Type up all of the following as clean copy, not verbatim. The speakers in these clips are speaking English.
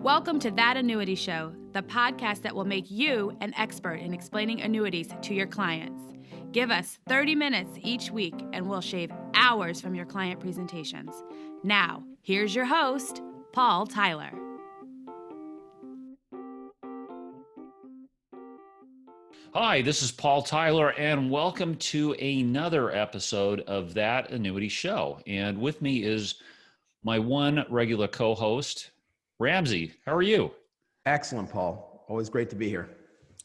Welcome to That Annuity Show, the podcast that will make you an expert in explaining annuities to your clients. Give us 30 minutes each week and we'll shave hours from your client presentations. Now, here's your host, Paul Tyler. Hi, this is Paul Tyler, and welcome to another episode of That Annuity Show. And with me is my one regular co-host, Ramsey. How are you? Excellent, Paul. Always great to be here.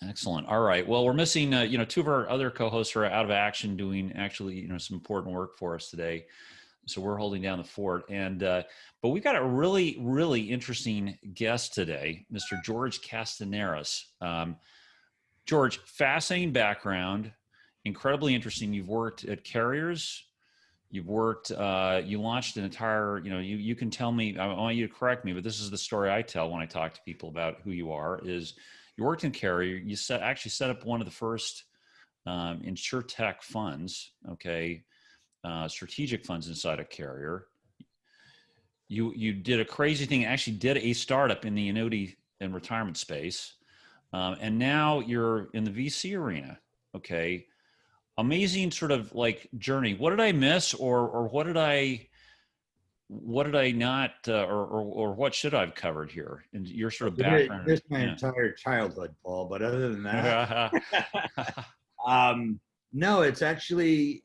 Excellent. All right. Well, we're missing, two of our other co-hosts are out of action doing actually, some important work for us today. So we're holding down the fort. And but we've got a really, really interesting guest today, Mr. George Castineiras. George, fascinating background, incredibly interesting. You've worked at carriers. You've worked, you launched an entire, you can tell me, I want you to correct me, but this is the story I tell when I talk to people about who you are, is you worked in carrier, you actually set up one of the first insurtech funds, strategic funds inside a carrier. You did a crazy thing, actually did a startup in the annuity and retirement space. And now you're in the VC arena. Okay. Amazing sort of like journey. What did I miss or what did I not, or what should I have covered here? And your sort of background. Just my entire childhood, Paul, but other than that, no, it's actually,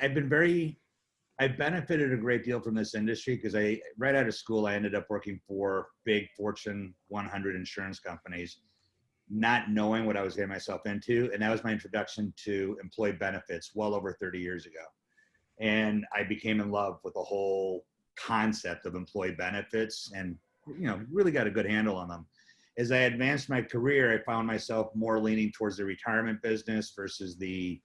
I've benefited a great deal from this industry because right out of school, I ended up working for big Fortune 100 insurance companies, not knowing what I was getting myself into. And that was my introduction to employee benefits well over 30 years ago. And I became in love with the whole concept of employee benefits and, really got a good handle on them. As I advanced my career, I found myself more leaning towards the retirement business versus the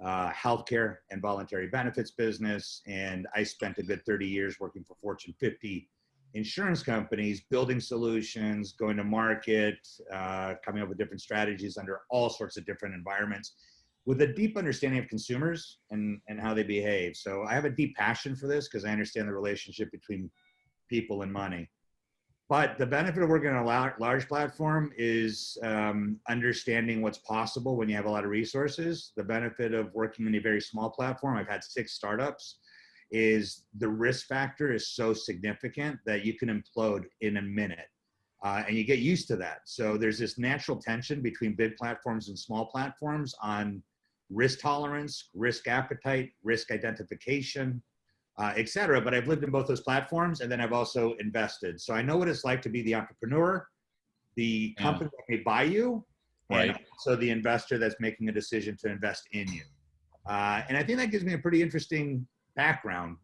healthcare and voluntary benefits business. And I spent a good 30 years working for Fortune 50 insurance companies, building solutions, going to market, coming up with different strategies under all sorts of different environments with a deep understanding of consumers and how they behave. So I have a deep passion for this because I understand the relationship between people and money. But the benefit of working on a large platform is understanding what's possible when you have a lot of resources. The benefit of working in a very small platform, I've had 6 startups, is the risk factor is so significant that you can implode in a minute. And you get used to that. So there's this natural tension between big platforms and small platforms on risk tolerance, risk appetite, risk identification, et cetera. But I've lived in both those platforms, and then I've also invested. So I know what it's like to be the entrepreneur, the company that may buy you, right, and also the investor that's making a decision to invest in you. And I think that gives me a pretty interesting background.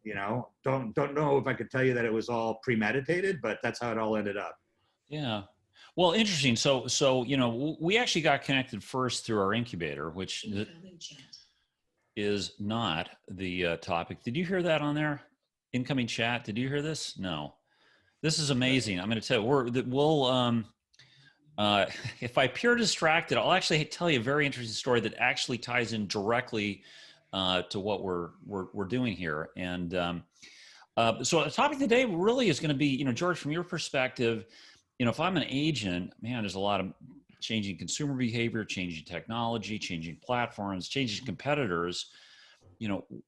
Don't know if I could tell you that it was all premeditated, but that's how it all ended up. Yeah. Well, interesting. So, we actually got connected first through our incubator, which is not the topic. Did you hear that on there? Incoming chat. Did you hear this? No. This is amazing. I'm going to tell you, if I appear distracted, I'll actually tell you a very interesting story that actually ties in directly to what we're doing here. And so the topic today really is going to be, George, from your perspective, if I'm an agent, man, there's a lot of changing consumer behavior, changing technology, changing platforms, changing competitors.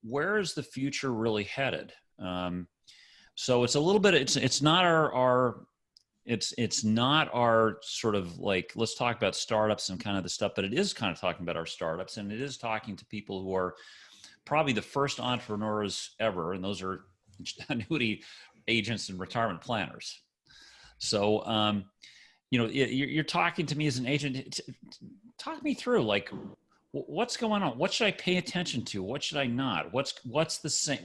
Where is the future really headed? So it's a little bit, it's not our sort of like, let's talk about startups and kind of the stuff, but it is kind of talking about our startups, and it is talking to people who are probably the first entrepreneurs ever. And those are annuity agents and retirement planners. So, you're talking to me as an agent. Talk me through, like, what's going on? What should I pay attention to? What should I not? What's the same?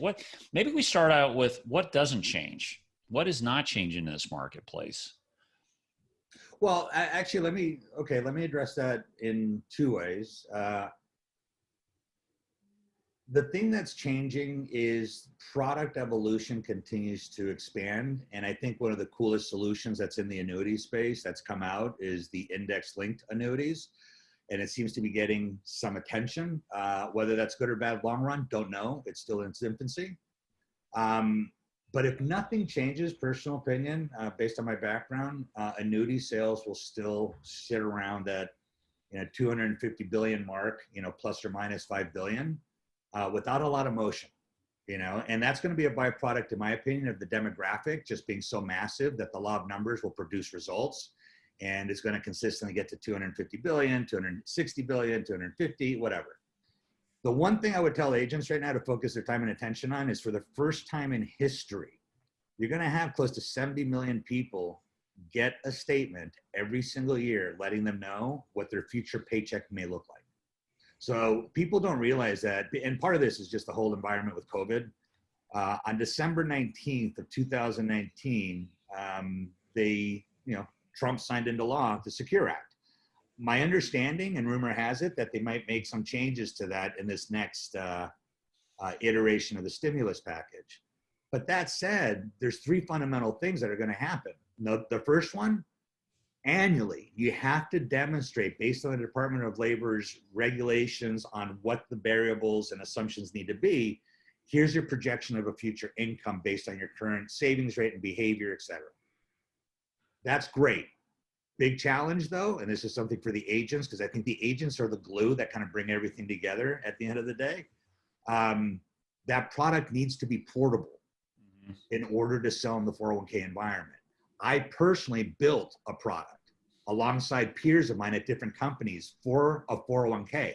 Maybe we start out with what doesn't change. What is not changing in this marketplace? Well, actually, let me address that in 2 ways. The thing that's changing is product evolution continues to expand. And I think one of the coolest solutions that's in the annuity space that's come out is the index-linked annuities. And it seems to be getting some attention. Whether that's good or bad long run, don't know. It's still in its infancy. But if nothing changes, personal opinion, based on my background, annuity sales will still sit around that 250 billion mark, plus or minus 5 billion, without a lot of motion, and that's going to be a byproduct, in my opinion, of the demographic just being so massive that the law of numbers will produce results, and it's going to consistently get to 250 billion, 260 billion, 250, whatever. The one thing I would tell agents right now to focus their time and attention on is, for the first time in history, you're going to have close to 70 million people get a statement every single year letting them know what their future paycheck may look like. So people don't realize that, and part of this is just the whole environment with COVID. On December 19th of 2019, Trump signed into law the Secure Act. My understanding, and rumor has it, that they might make some changes to that in this next iteration of the stimulus package. But that said, there's three fundamental things that are going to happen. The first one, annually, you have to demonstrate, based on the Department of Labor's regulations on what the variables and assumptions need to be, here's your projection of a future income based on your current savings rate and behavior, et cetera. That's great. Big challenge, though, and this is something for the agents, because I think the agents are the glue that kind of bring everything together at the end of the day. That product needs to be portable in order to sell in the 401k environment. I personally built a product alongside peers of mine at different companies for a 401k.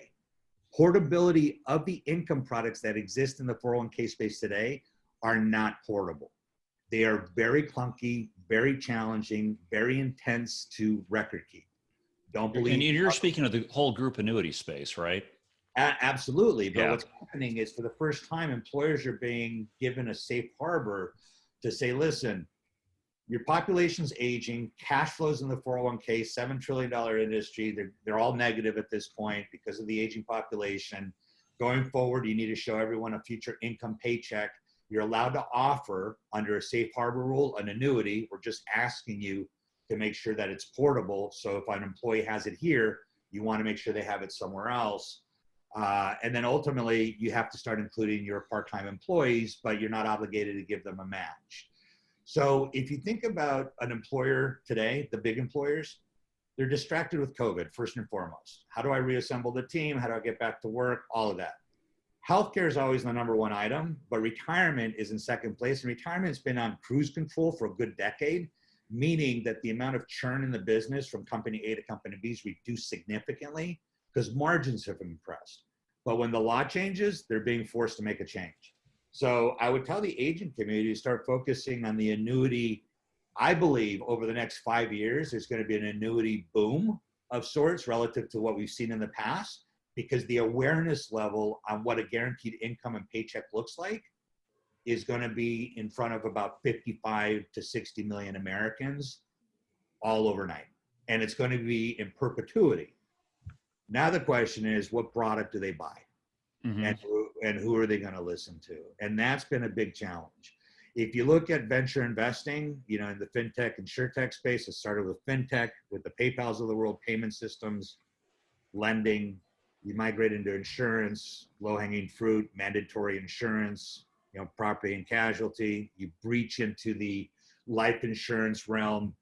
Portability of the income products that exist in the 401k space today are not portable. They are very clunky, very challenging, very intense to record keep. Don't believe. And you're speaking of the whole group annuity space, right? Absolutely. But yeah. What's happening is, for the first time, employers are being given a safe harbor to say, listen, your population's aging, cash flows in the 401k, $7 trillion industry, they're all negative at this point because of the aging population. Going forward, you need to show everyone a future income paycheck. You're allowed to offer, under a safe harbor rule, an annuity. We're just asking you to make sure that it's portable. So if an employee has it here, you want to make sure they have it somewhere else. And then ultimately, you have to start including your part-time employees, but you're not obligated to give them a match. So if you think about an employer today, the big employers, they're distracted with COVID, first and foremost. How do I reassemble the team? How do I get back to work? All of that. Healthcare is always the number one item, but retirement is in second place. And retirement's been on cruise control for a good decade, meaning that the amount of churn in the business from company A to company B is reduced significantly because margins have been compressed. But when the law changes, they're being forced to make a change. So I would tell the agent community to start focusing on the annuity. I believe over the next 5 years, there's going to be an annuity boom of sorts relative to what we've seen in the past, because the awareness level on what a guaranteed income and paycheck looks like is going to be in front of about 55 to 60 million Americans all overnight. And it's going to be in perpetuity. Now the question is, what product do they buy? And who are they going to listen to? And that's been a big challenge. If you look at venture investing, in the fintech and insurtech space, it started with fintech, with the PayPals of the world, payment systems, lending. You migrate into insurance, low-hanging fruit, mandatory insurance, property and casualty. You breach into the life insurance realm.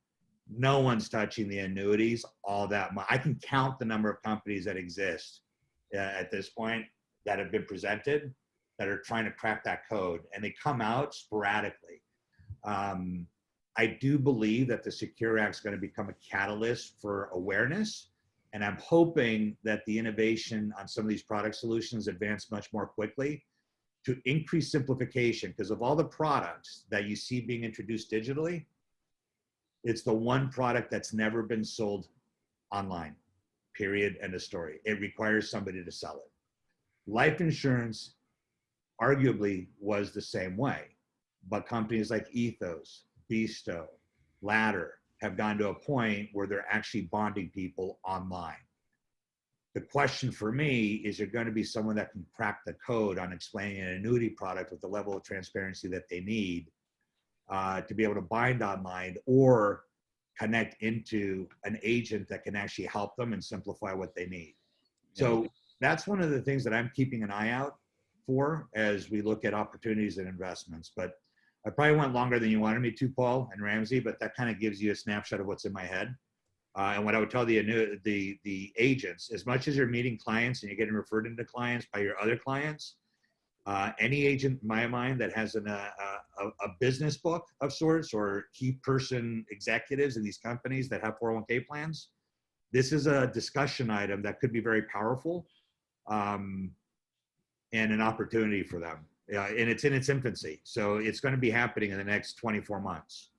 No one's touching the annuities all that much. I can count the number of companies that exist at this point that have been presented that are trying to crack that code, and they come out sporadically. I do believe that the Secure Act is going to become a catalyst for awareness, and I'm hoping that the innovation on some of these product solutions advance much more quickly to increase simplification, because of all the products that you see being introduced digitally, it's the one product that's never been sold online, period, end of story. It requires somebody to sell it. Life insurance arguably was the same way, but companies like Ethos, Besto, Ladder have gone to a point where they're actually bonding people online. The question for me is, there going to be someone that can crack the code on explaining an annuity product with the level of transparency that they need to be able to bind online, or connect into an agent that can actually help them and simplify what they need. So that's one of the things that I'm keeping an eye out for as we look at opportunities and investments. But I probably went longer than you wanted me to, Paul and Ramsey, but that kind of gives you a snapshot of what's in my head. And what I would tell the agents, as much as you're meeting clients and you're getting referred into clients by your other clients, any agent, in my mind, that has a business book of sorts or key person executives in these companies that have 401k plans, this is a discussion item that could be very powerful and an opportunity for them. And it's in its infancy. So it's going to be happening in the next 24 months.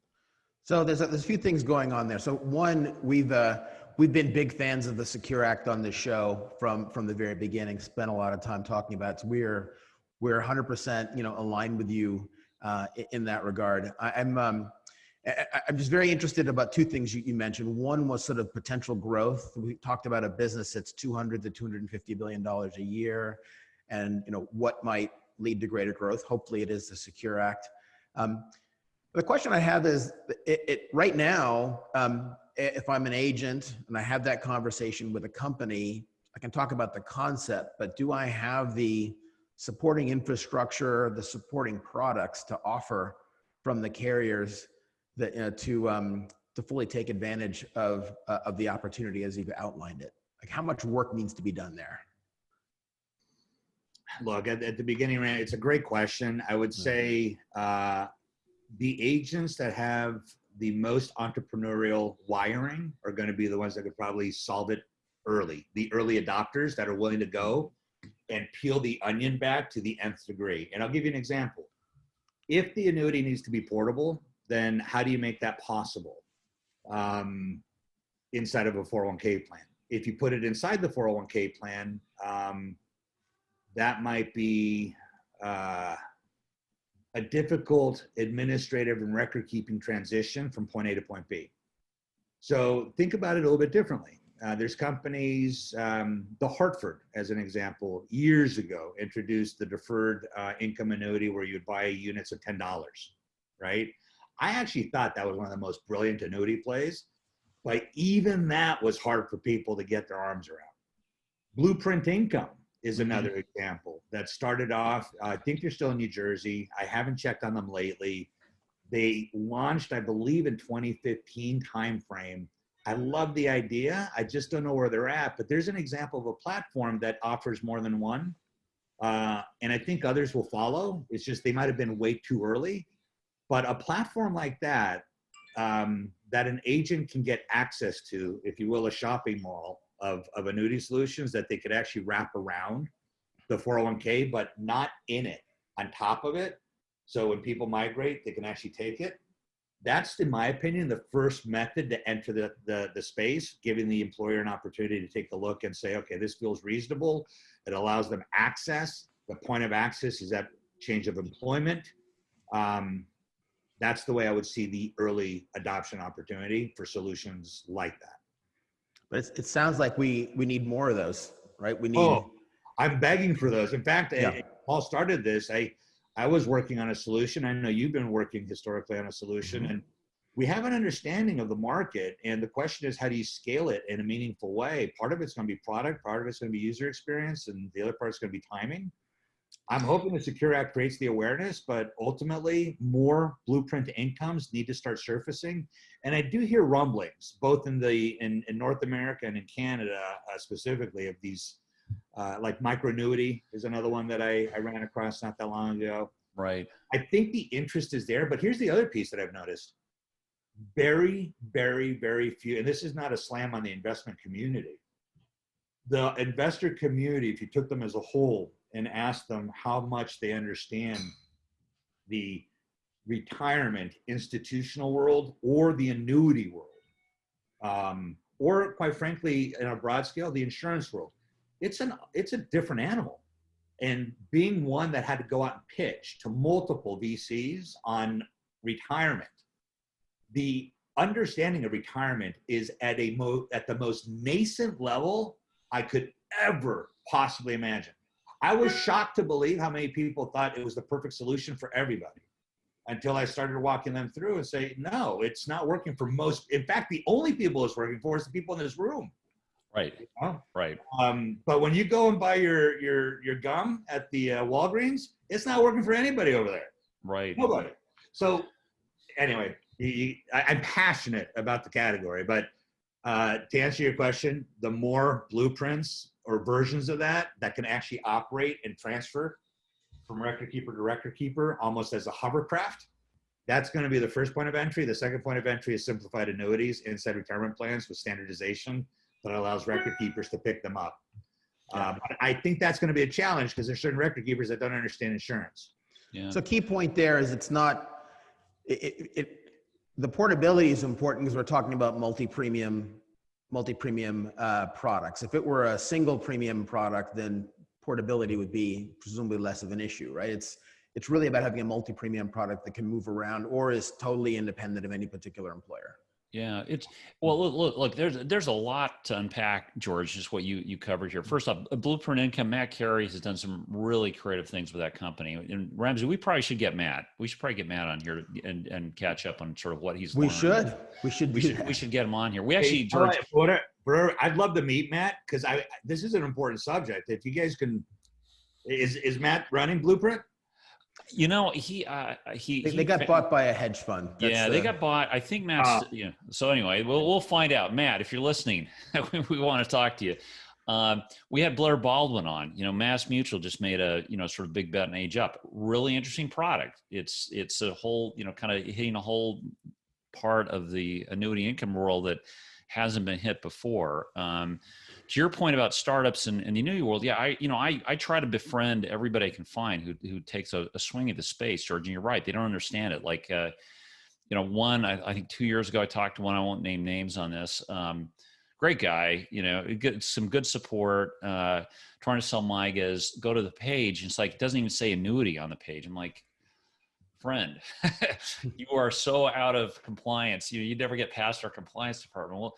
So there's a few things going on there. So one, we've been big fans of the Secure Act on this show from the very beginning. Spent a lot of time talking about it. So we're 100% aligned with you in that regard. I'm just very interested about two things you mentioned. One was sort of potential growth. We talked about a business that's $200 to $250 billion a year, and what might lead to greater growth. Hopefully, it is the Secure Act. The question I have is, right now, if I'm an agent and I have that conversation with a company, I can talk about the concept, but do I have the supporting infrastructure, the supporting products to offer from the carriers that to fully take advantage of the opportunity as you've outlined it? Like, how much work needs to be done there? Look, at the beginning, Rand, it's a great question. I would say the agents that have the most entrepreneurial wiring are going to be the ones that could probably solve it early. The early adopters that are willing to go and peel the onion back to the nth degree. And I'll give you an example. If the annuity needs to be portable, then how do you make that possible inside of a 401k plan? If you put it inside the 401k plan, that might be a difficult administrative and record keeping transition from point A to point B. So think about it a little bit differently. There's companies, the Hartford, as an example, years ago introduced the deferred income annuity where you would buy units of $10, right? I actually thought that was one of the most brilliant annuity plays, but even that was hard for people to get their arms around. Blueprint Income is another example that started off, I think they're still in New Jersey. I haven't checked on them lately. They launched, I believe, in 2015 timeframe. I love the idea. I just don't know where they're at, but there's an example of a platform that offers more than one. And I think others will follow. It's just, they might've been way too early, but a platform like that, that an agent can get access to, if you will, a shopping mall of annuity solutions that they could actually wrap around the 401k, but not in it, on top of it. So when people migrate, they can actually take it. That's, in my opinion, the first method to enter the space, giving the employer an opportunity to take a look and say, okay, this feels reasonable. It allows them access. The point of access is that change of employment. That's the way I would see the early adoption opportunity for solutions like that. But it sounds like we need more of those, right? We need. Oh, I'm begging for those. In fact, Paul started this. I was working on a solution. I know you've been working historically on a solution, and we have an understanding of the market. And the question is, how do you scale it in a meaningful way? Part of it's going to be product, part of it's going to be user experience, and the other part is going to be timing. I'm hoping the Secure Act creates the awareness, but ultimately more blueprint incomes need to start surfacing. And I do hear rumblings, both in North America and in Canada specifically, of these, like microannuity is another one that I ran across not that long ago. Right. I think the interest is there, but here's the other piece that I've noticed. Very, very, very few, and this is not a slam on the investment community. The investor community, if you took them as a whole and asked them how much they understand the retirement institutional world or the annuity world, or quite frankly, in a broad scale, the insurance world, it's a different animal. And being one that had to go out and pitch to multiple VCs on retirement, the understanding of retirement is at the most nascent level I could ever possibly imagine. I was shocked to believe how many people thought it was the perfect solution for everybody, until I started walking them through and say, no, it's not working for most. In fact, the only people it's working for is the people in this room. Right. You know? Right. But when you go and buy your gum at the Walgreens, it's not working for anybody over there. Right. Nobody. So anyway, I'm passionate about the category, but to answer your question, the more blueprints or versions of that can actually operate and transfer from record keeper to record keeper almost as a hovercraft, that's going to be the first point of entry. The second point of entry is simplified annuities, inside retirement plans with standardization that allows record keepers to pick them up. But I think that's going to be a challenge because there's certain record keepers that don't understand insurance. Yeah. So key point there is it's not, the portability is important because we're talking about multi-premium products. If it were a single premium product, then portability would be presumably less of an issue, right? It's really about having a multi-premium product that can move around or is totally independent of any particular employer. Yeah, look, there's a lot to unpack, George, just what you covered here. First off, Blueprint Income, Matt Carey has done some really creative things with that company. And Ramsey, we probably should get Matt. We should probably get Matt on here and catch up on sort of what he's learned. We should get him on here. We actually, George, Brewer, I'd love to meet Matt because this is an important subject. If you guys can, is Matt running Blueprint? You know, they got bought by a hedge fund. They got bought. I think Matt's, so anyway, we'll find out. Matt, if you're listening, we want to talk to you. We had Blair Baldwin on, Mass Mutual just made a, sort of big bet on Age Up. Really interesting product. It's a whole, kind of hitting a whole part of the annuity income world that hasn't been hit before. To your point about startups and the annuity world, I try to befriend everybody I can find who takes a swing at the space, George, and you're right. They don't understand it. Like, one, I think 2 years ago, I talked to one, I won't name names on this. Great guy, some good support, trying to sell MYGAs, go to the page. And it's like, it doesn't even say annuity on the page. I'm like, friend, you are so out of compliance. You never get past our compliance department. Well,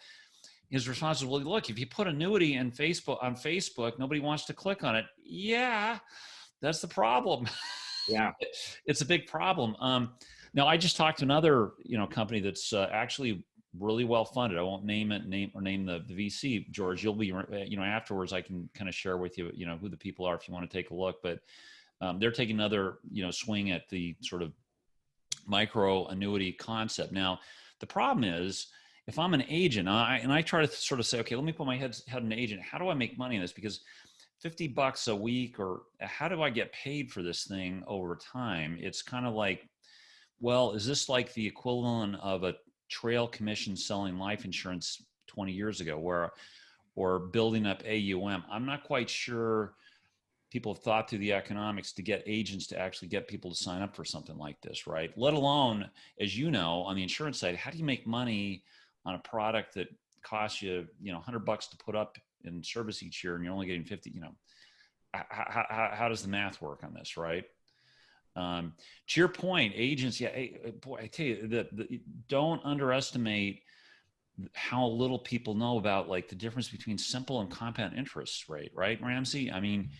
his response was, well, look, if you put annuity on Facebook, nobody wants to click on it. Yeah, that's the problem. Yeah. It's a big problem. Now I just talked to another, company that's actually really well funded. I won't name the VC, George. You'll be, afterwards I can kind of share with you, who the people are if you want to take a look, but they're taking another, swing at the sort of micro annuity concept. Now, the problem is, if I'm an agent, and I try to sort of say, okay, let me put my head in an agent. How do I make money in this? Because $50 a week, or how do I get paid for this thing over time? It's kind of like, well, is this like the equivalent of a trail commission selling life insurance 20 years ago, or building up AUM? I'm not quite sure people have thought through the economics to get agents to actually get people to sign up for something like this, right? Let alone, as you know, on the insurance side, how do you make money on a product that costs you, $100 to put up in service each year, and you're only getting 50, how does the math work on this, right? To your point, agents, boy, I tell you, don't underestimate how little people know about like the difference between simple and compound interest rate, right, Ramsey? I mean,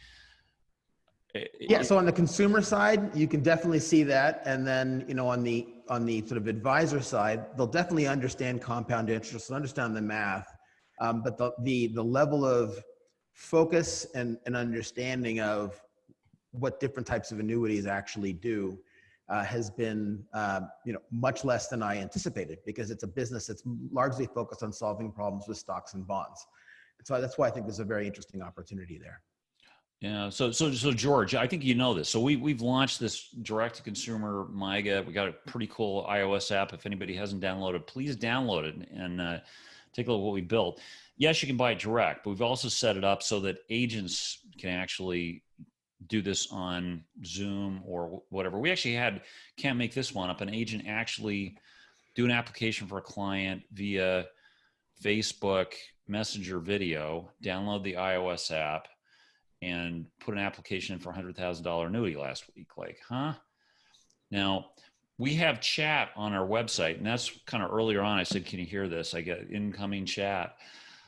so on the consumer side, you can definitely see that. And then, on the sort of advisor side, they'll definitely understand compound interest and understand the math. But the level of focus and understanding of what different types of annuities actually do has been, much less than I anticipated, because it's a business that's largely focused on solving problems with stocks and bonds. So that's why I think there's a very interesting opportunity there. Yeah. So George, I think you know this. So we've launched this direct to consumer MYGA. We got a pretty cool iOS app. If anybody hasn't downloaded, please download it and take a look at what we built. Yes, you can buy it direct, but we've also set it up so that agents can actually do this on Zoom or whatever. We actually can't make this one up. An agent actually do an application for a client via Facebook Messenger video, download the iOS app, and put an application in for $100,000 annuity last week. Like, huh? Now, we have chat on our website, and that's kind of earlier on. I said, can you hear this? I get incoming chat.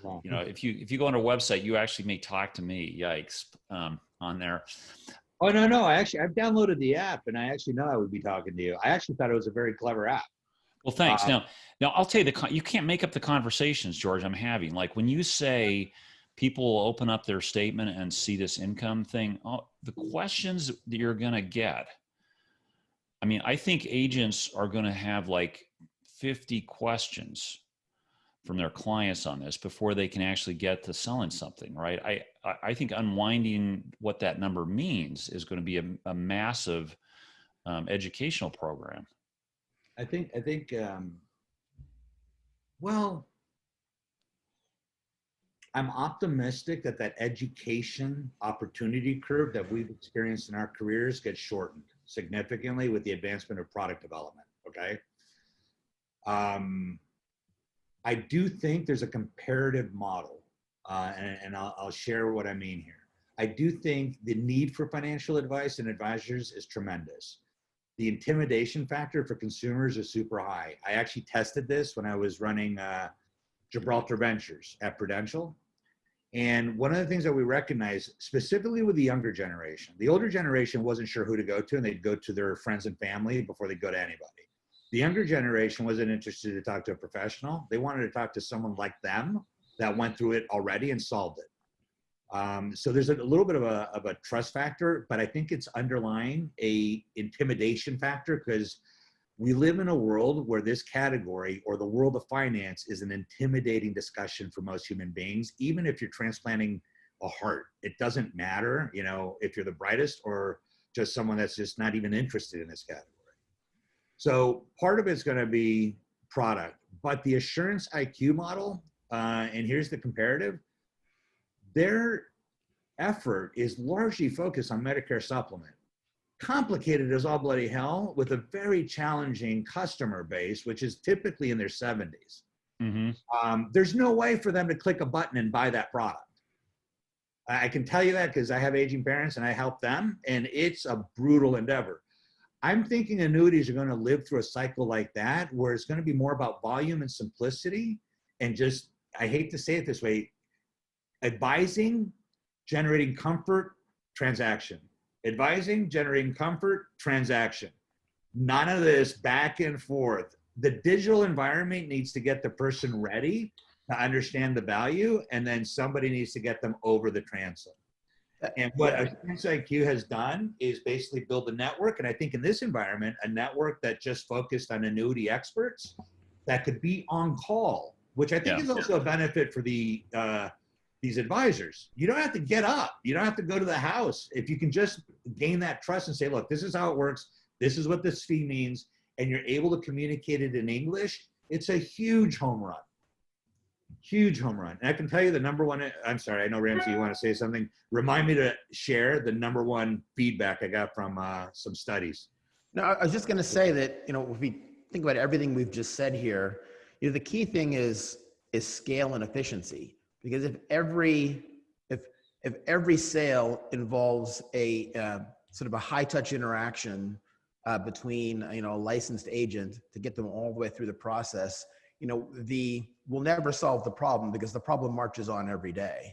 Wow. If you go on our website, you actually may talk to me. Yikes, on there. Oh, no. I've downloaded the app, and I actually know I would be talking to you. I actually thought it was a very clever app. Well, thanks. Now I'll tell you, you can't make up the conversations, George, I'm having. Like when you say people will open up their statement and see this income thing, the questions that you're going to get, I mean, I think agents are going to have like 50 questions from their clients on this before they can actually get to selling something, right? I think unwinding what that number means is going to be a massive educational program. I think, well, I'm optimistic that that education opportunity curve that we've experienced in our careers gets shortened significantly with the advancement of product development. Okay. I do think there's a comparative model, and I'll share what I mean here. I do think the need for financial advice and advisors is tremendous. The intimidation factor for consumers is super high. I actually tested this when I was running Gibraltar Ventures at Prudential. And one of the things that we recognize, specifically with the younger generation, the older generation wasn't sure who to go to, and they'd go to their friends and family before they'd go to anybody. The younger generation wasn't interested to talk to a professional. They wanted to talk to someone like them that went through it already and solved it. So there's a little bit of a trust factor, but I think it's underlying a intimidation factor, because we live in a world where this category, or the world of finance, is an intimidating discussion for most human beings. Even if you're transplanting a heart, it doesn't matter, you know, if you're the brightest or just someone that's just not even interested in this category. So part of it's going to be product, but the Assurance IQ model, and here's the comparative, their effort is largely focused on Medicare supplement. Complicated as all bloody hell, with a very challenging customer base, which is typically in their 70s. Mm-hmm. There's no way for them to click a button and buy that product. I can tell you that because I have aging parents and I help them, and it's a brutal endeavor. I'm thinking annuities are going to live through a cycle like that, where it's going to be more about volume and simplicity, and just, I hate to say it this way, advising, generating comfort, transaction. Advising, generating comfort, transaction. None of this back and forth. The digital environment needs to get the person ready to understand the value, and then somebody needs to get them over the transom. And what Assurance IQ has done is basically build a network. And I think in this environment, a network that just focused on annuity experts that could be on call, which I think is also a benefit for the these advisors. You don't have to get up. You don't have to go to the house. If you can just gain that trust and say, look, this is how it works. This is what this fee means. And you're able to communicate it in English. It's a huge home run. Huge home run. And I can tell you the number one, I'm sorry, I know Ramsey, you want to say something. Remind me to share the number one feedback I got from some studies. No, I was just going to say that, you know, if we think about everything we've just said here, you know, the key thing is scale and efficiency. Because if every sale involves a sort of a high touch interaction between, you know, a licensed agent to get them all the way through the process, you know, we'll never solve the problem, because the problem marches on every day.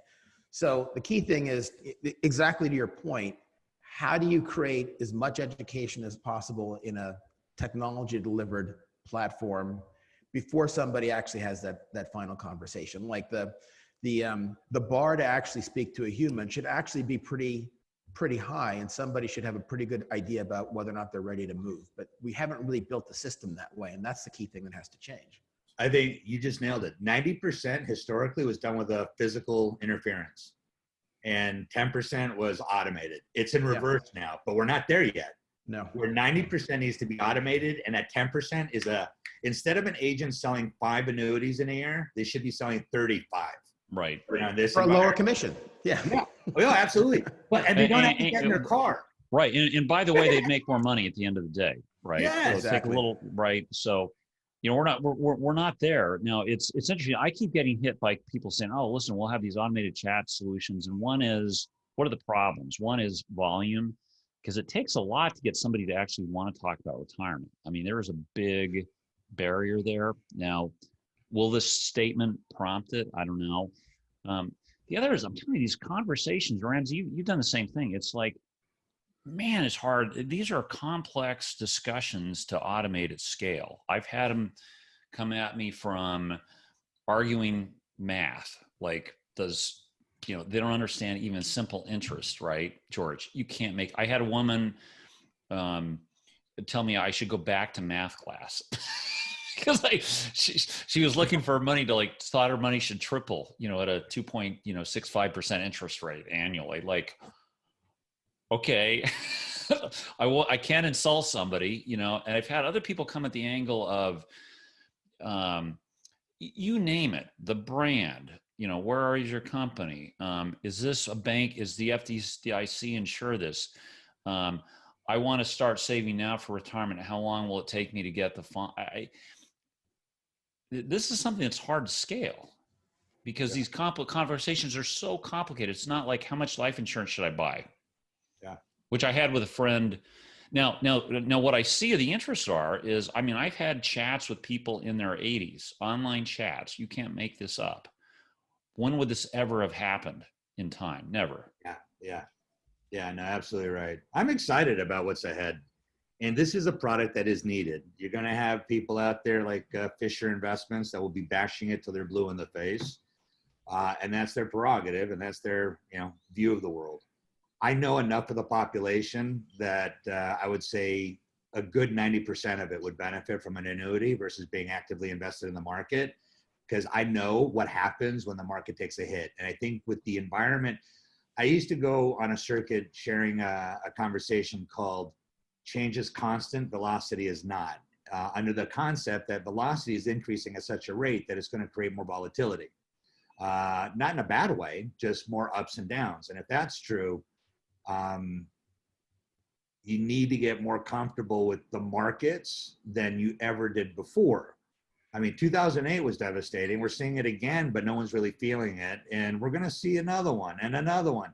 So the key thing is, exactly to your point, how do you create as much education as possible in a technology delivered platform before somebody actually has that final conversation? Like the bar to actually speak to a human should actually be pretty high, and somebody should have a pretty good idea about whether or not they're ready to move. But we haven't really built the system that way, and that's the key thing that has to change. I think you just nailed it. 90% historically was done with a physical interference, and 10% was automated. It's in reverse now, but we're not there yet. No. Where 90% needs to be automated, and that 10% is instead of an agent selling 5 annuities in a year, they should be selling 35. Right. You know, this for a lower commission. Yeah. Oh, yeah, absolutely. And they don't have to get in their car. Right. And by the way, they'd make more money at the end of the day. Right. Yeah, so exactly. Take a little, right. So, you know, we're not there. Now it's interesting. I keep getting hit by people saying, oh, listen, we'll have these automated chat solutions. And one is, what are the problems? One is volume, because it takes a lot to get somebody to actually want to talk about retirement. I mean, there is a big barrier there. Now, will this statement prompt it? I don't know. The other is, I'm telling you, these conversations, Ramsey, you've done the same thing. It's like, man, it's hard. These are complex discussions to automate at scale. I've had them come at me from arguing math, like they don't understand even simple interest, right? George, you can't make, I had a woman, tell me I should go back to math class. Because she was looking for money to thought her money should triple, at a 2.65% interest rate annually. Like, okay, I can't insult somebody, and I've had other people come at the angle of, you name it, the brand, where is your company? Is this a bank? Is the FDIC insure this? I want to start saving now for retirement. How long will it take me to get the fund? This is something that's hard to scale because these conversations are so complicated. It's not like, how much life insurance should I buy? Yeah. Which I had with a friend. Now, what I see the interests is, I've had chats with people in their 80s, online chats. You can't make this up. When would this ever have happened in time? Never. Yeah, no, absolutely right. I'm excited about what's ahead. And this is a product that is needed. You're going to have people out there like Fisher Investments that will be bashing it till they're blue in the face. And that's their prerogative, and that's their view of the world. I know enough of the population that I would say a good 90% of it would benefit from an annuity versus being actively invested in the market, because I know what happens when the market takes a hit. And I think with the environment, I used to go on a circuit sharing a conversation called change is constant, velocity is not, under the concept that velocity is increasing at such a rate that it's going to create more volatility. Not in a bad way, just more ups and downs. And if that's true, you need to get more comfortable with the markets than you ever did before. 2008 was devastating. We're seeing it again, but no one's really feeling it. And we're going to see another one and another one.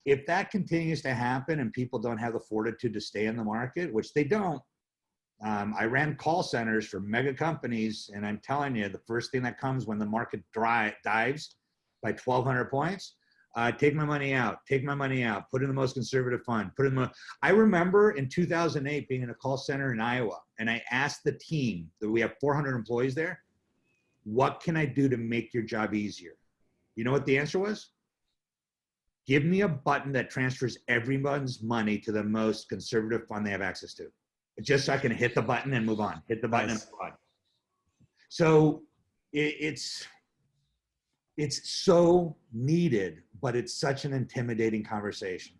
If that continues to happen and people don't have the fortitude to stay in the market, which they don't, I ran call centers for mega companies, and I'm telling you, the first thing that comes when the market dives by 1,200 points, take my money out, put in the most conservative fund, I remember in 2008 being in a call center in Iowa, and I asked the team, that we have 400 employees there, what can I do to make your job easier? You know what the answer was? Give me a button that transfers everyone's money to the most conservative fund they have access to. Just so I can hit the button and move on. Hit the button and move on. So it's so needed, but it's such an intimidating conversation.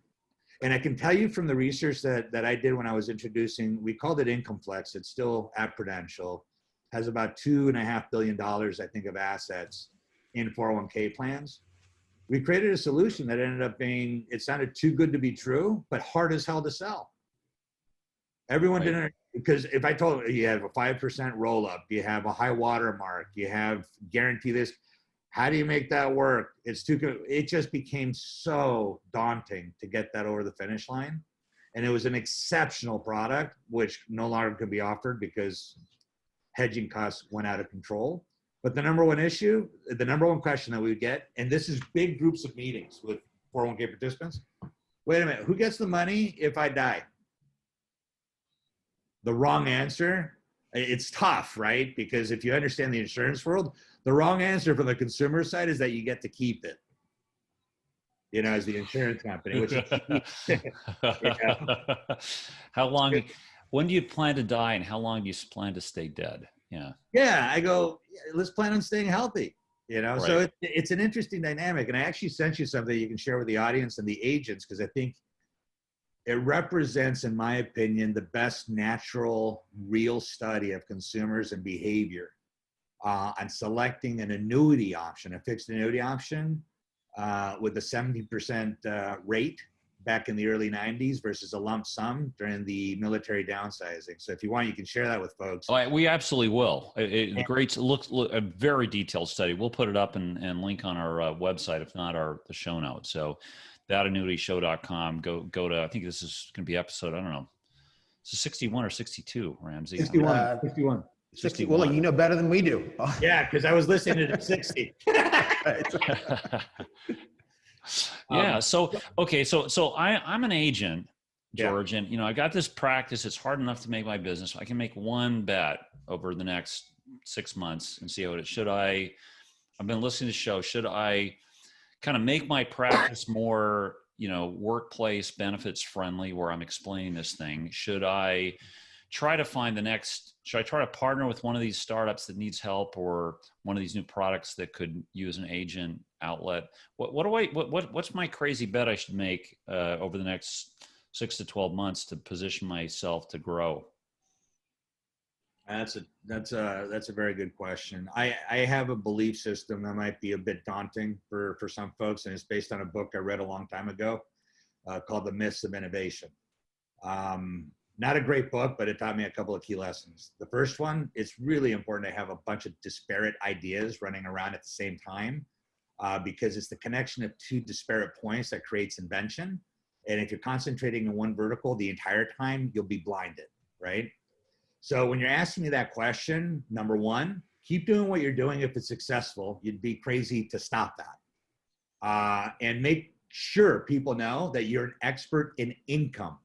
And I can tell you from the research that I did when I was introducing, we called it Income Flex. It's still at Prudential, has about $2.5 billion, I think, of assets in 401k plans. We created a solution that ended up being, it sounded too good to be true, but hard as hell to sell. Everyone didn't, because if I told you have a 5% roll up, you have a high water mark, you have guarantee this, how do you make that work? It's too good. It just became so daunting to get that over the finish line. And it was an exceptional product, which no longer could be offered because hedging costs went out of control. But the number one issue, the number one question that we would get, and this is big groups of meetings with 401k participants, wait a minute, who gets the money if I die? The wrong answer, it's tough, right? Because if you understand the insurance world, the wrong answer from the consumer side is that you get to keep it, as the insurance company. Which How long, when do you plan to die, and how long do you plan to stay dead? Yeah, I go, let's plan on staying healthy, Right. So it's an interesting dynamic. And I actually sent you something you can share with the audience and the agents, because I think it represents, in my opinion, the best natural, real study of consumers and behavior on selecting an annuity option, a fixed annuity option with a 70% rate back in the early 90s versus a lump sum during the military downsizing. So if you want, you can share that with folks. We absolutely will. Great. Look, a very detailed study. We'll put it up and link on our website, if not the show notes. So thatannuityshow.com. Go to, I think this is going to be episode, I don't know. Is it 61 or 62, Ramsey? 61. 61. 61. Well, you know better than we do. Yeah, because I was listening to 60. Yeah. So, okay. So I'm an agent, George, and I got this practice. It's hard enough to make my business. I can make one bet over the next 6 months and see how it is. I've been listening to the show. Should I kind of make my practice more, workplace benefits friendly where I'm explaining this thing? Should I try to partner with one of these startups that needs help, or one of these new products that could use an agent outlet? What's my crazy bet I should make over the next 6 to 12 months to position myself to grow? That's a very good question. I have a belief system that might be a bit daunting for some folks, and it's based on a book I read a long time ago called The Myths of Innovation. Not a great book, but it taught me a couple of key lessons. The first one, it's really important to have a bunch of disparate ideas running around at the same time, because it's the connection of two disparate points that creates invention. And if you're concentrating in one vertical the entire time, you'll be blinded, right? So when you're asking me that question, number one, keep doing what you're doing. If it's successful, you'd be crazy to stop that. And make sure people know that you're an expert in income.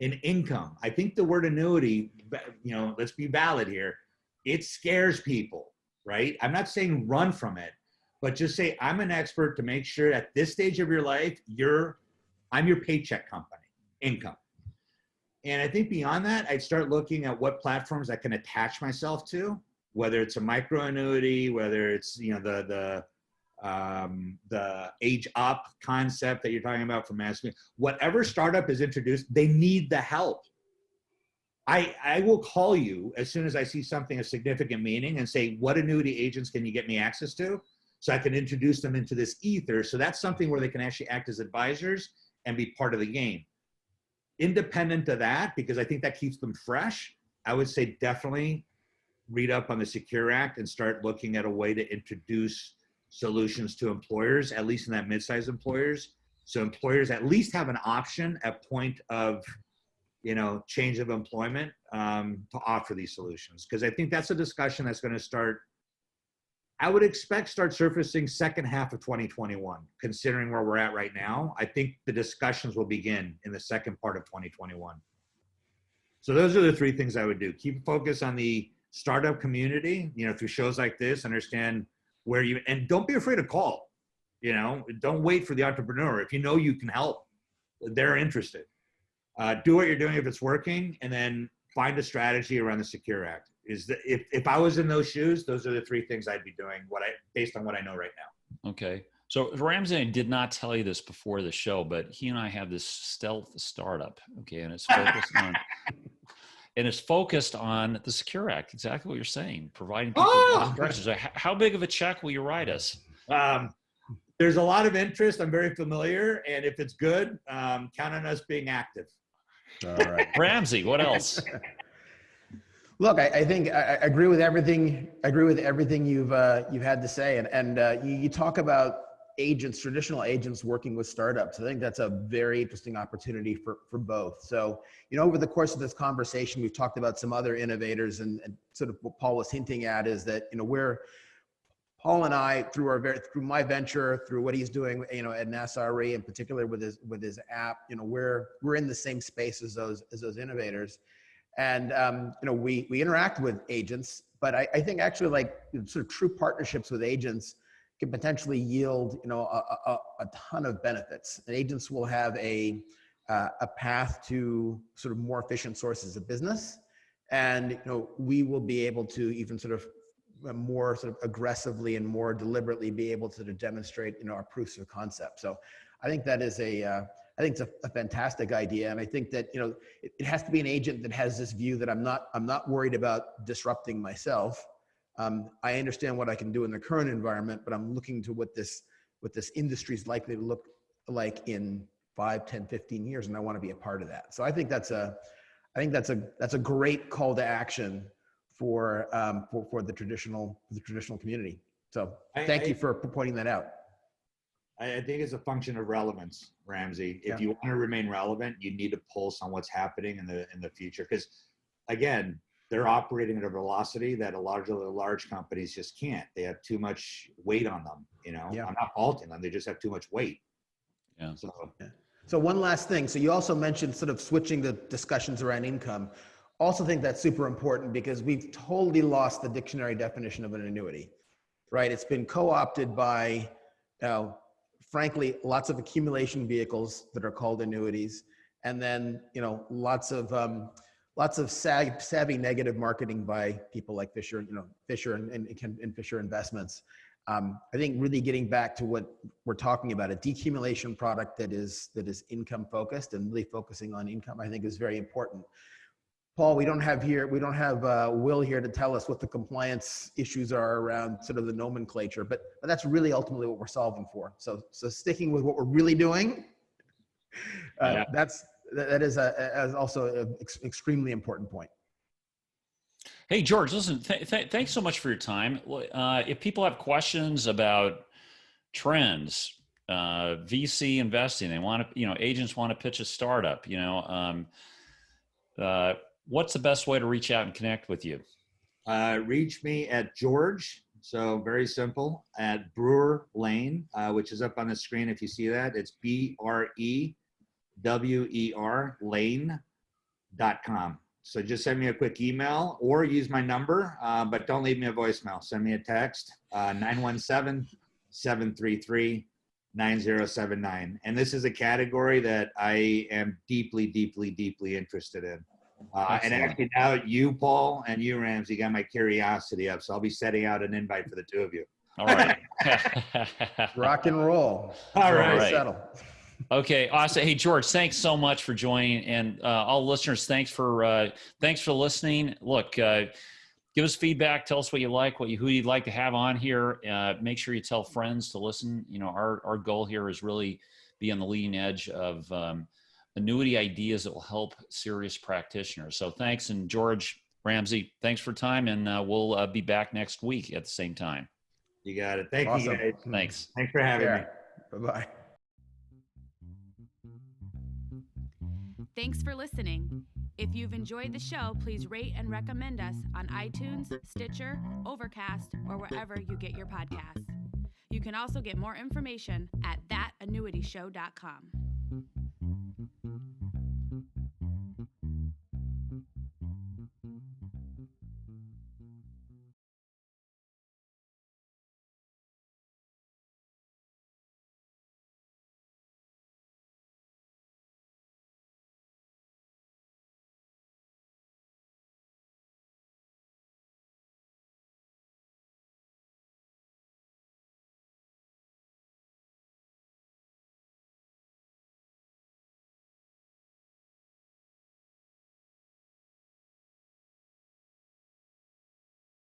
I think the word annuity, let's be valid here. It scares people, right? I'm not saying run from it, but just say, I'm an expert to make sure at this stage of your life, I'm your paycheck company, income. And I think beyond that, I'd start looking at what platforms I can attach myself to, whether it's a micro annuity, whether it's, the age up concept that you're talking about from mass media. Whatever startup is introduced, they need the help. I will call you as soon as I see something of significant meaning and say, what annuity agents can you get me access to? So I can introduce them into this ether. So that's something where they can actually act as advisors and be part of the game. Independent of that, because I think that keeps them fresh, I would say definitely read up on the Secure Act and start looking at a way to introduce solutions to employers, at least in that mid-sized employers. So employers at least have an option at point of, change of employment to offer these solutions. Because I think that's a discussion that's going to start, I would expect start surfacing second half of 2021, considering where we're at right now. I think the discussions will begin in the second part of 2021. So those are the three things I would do. Keep focus on the startup community, through shows like this, understand where and don't be afraid to call, don't wait for the entrepreneur. If you can help, they're interested. Do what you're doing if it's working, and then find a strategy around the Secure Act. If I was in those shoes, those are the three things I'd be doing based on what I know right now. Okay. So Ramsey, I did not tell you this before the show, but he and I have this stealth startup. Okay. And it's focused on the Secure Act. Exactly what you're saying. Providing people with directions. How big of a check will you write us? There's a lot of interest. I'm very familiar. And if it's good, count on us being active. All right. Ramsey, what else? Look, I think I agree with everything. I agree with everything you've had to say, and you talk about agents, traditional agents working with startups. I think that's a very interesting opportunity for both. So, over the course of this conversation, we've talked about some other innovators, and sort of what Paul was hinting at is that Paul and I, through my venture, through what he's doing, at NSRE in particular with his app, we're in the same space as those innovators. And, we interact with agents, but I think actually sort of true partnerships with agents can potentially yield, a ton of benefits. And agents will have a path to sort of more efficient sources of business. And, we will be able to even sort of more sort of aggressively and more deliberately be able to demonstrate, our proofs of concept. So I think that is I think it's a fantastic idea. And I think that, it has to be an agent that has this view that I'm not worried about disrupting myself. I understand what I can do in the current environment, but I'm looking to what this industry is likely to look like in 5, 10, 15 years. And I want to be a part of that. So I think that's a great call to action for the traditional community. So thank you for pointing that out. I think it's a function of relevance, Ramsey. If you want to remain relevant, you need to pulse on what's happening in the future. Because again, they're operating at a velocity that a lot of the large companies just can't. They have too much weight on them. I'm not faulting them. They just have too much weight. Yeah. So one last thing. So you also mentioned sort of switching the discussions around income. Also think that's super important because we've totally lost the dictionary definition of an annuity, right? It's been co-opted by, frankly, lots of accumulation vehicles that are called annuities, and then lots of savvy negative marketing by people like Fisher, Fisher and Fisher Investments. I think really getting back to what we're talking about, a decumulation product that is income focused and really focusing on income, I think is very important. Paul, we don't have Will here to tell us what the compliance issues are around sort of the nomenclature, but that's really ultimately what we're solving for. So sticking with what we're really doing, that is also an extremely important point. Hey, George, listen, thanks so much for your time. If people have questions about trends, VC investing, they want to, agents want to pitch a startup, what's the best way to reach out and connect with you? Reach me at George. So very simple, at Brewer Lane, which is up on the screen. If you see that, it's BREWER lane.com. So just send me a quick email or use my number, but don't leave me a voicemail. Send me a text, 917-733-9079. And this is a category that I am deeply, deeply, deeply interested in. And actually now you, Paul, and you, Ramsey, got my curiosity up. So I'll be setting out an invite for the two of you. All right. Rock and roll. All right. Settle. Okay, awesome. Hey, George, thanks so much for joining, and all listeners, thanks for listening. Look, give us feedback. Tell us what you like, who you'd like to have on here. Make sure you tell friends to listen. Our goal here is really be on the leading edge of annuity ideas that will help serious practitioners. So thanks, and George, Ramsey, thanks for time, and we'll be back next week at the same time. You got it. Thank Awesome. you, guys. Thanks. Thanks for having me. Bye-bye. Thanks for listening. If you've enjoyed the show, please rate and recommend us on iTunes, Stitcher, Overcast, or wherever you get your podcasts. You can also get more information at thatannuityshow.com.